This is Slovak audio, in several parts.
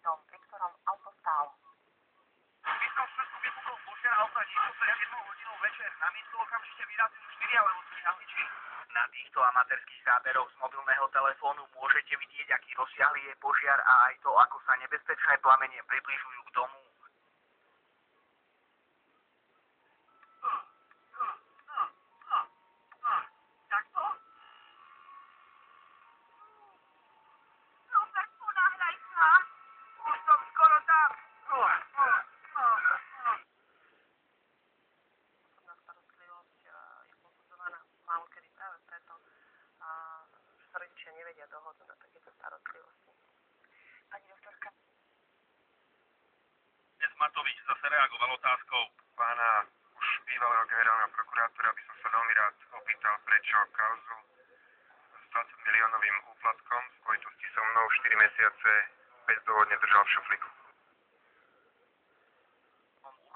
dom, pri ktorom auto stálo. V istom Štvrtku vypukol požiar auta niečo pred 1 hodinou večer. Na miesto okamžite vyrazili 4 alebo 3 hasiči. Na týchto amatérskych záberoch z mobilného telefónu môžete vidieť, aký rozsiahly je požiar a aj to, ako sa nebezpečné plamene približujú k domu. Takto? Robert, ponáhľaj sa! Už som skoro tam. Osobná starostlivosť je posudzovaná málokedy práve preto, že sa rodičia nevedia dohodnúť na takéto starostlivosti. Pani doktorka. Dnes Matovič zase reagoval otázkou. Pána už bývalého generálneho prokurátora by som sa veľmi rád opýtal, prečo kauzu s 20 miliónovým úplatkom v spojitosti so mnou 4 mesiace bezdôvodne držal v šuflíku.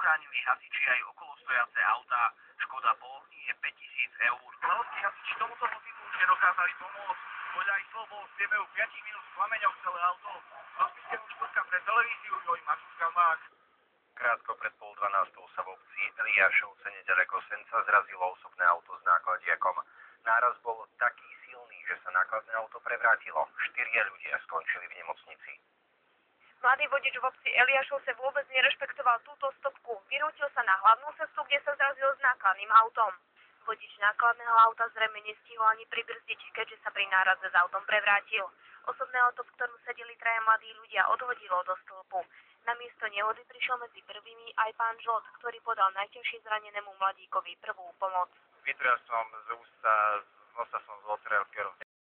Uchránili hasiči aj okolostojace autá. Škoda po ohni je 5 000 eur. Laoskí hasiči tomuto vozidu už nedokázali pomôcť. Podľa ich slov bolo v priebehu 5 minút v plameňoch celé auto. Rozpísteho štvrtka pre televíziu Joj Matúška Mák. Krátko pred 11:30 sa v obci Eliášovce nedaleko Senca zrazilo osobné auto s nákladiakom. Náraz bol taký silný, že sa nákladné auto prevrátilo. 4 ľudia skončili v nemocnici. Mladý vodič v obci Eliášovce vôbec nerešpektoval túto stopku. Vyrútil sa na hlavnú cestu, kde sa zrazil s nákladným autom. Vodič nákladného auta zrejme nestihol ani pribrzdiť, keďže sa pri náraze s autom prevrátil. Osobné auto, v ktorom sedeli 3 mladí ľudia, odhodilo do stĺpu. Na miesto nehody prišiel medzi prvými aj pán Žot, ktorý podal najťažšie zranenému mladíkovi prvú pomoc. Vytrel som z ústa, z nosa som zotrel krv.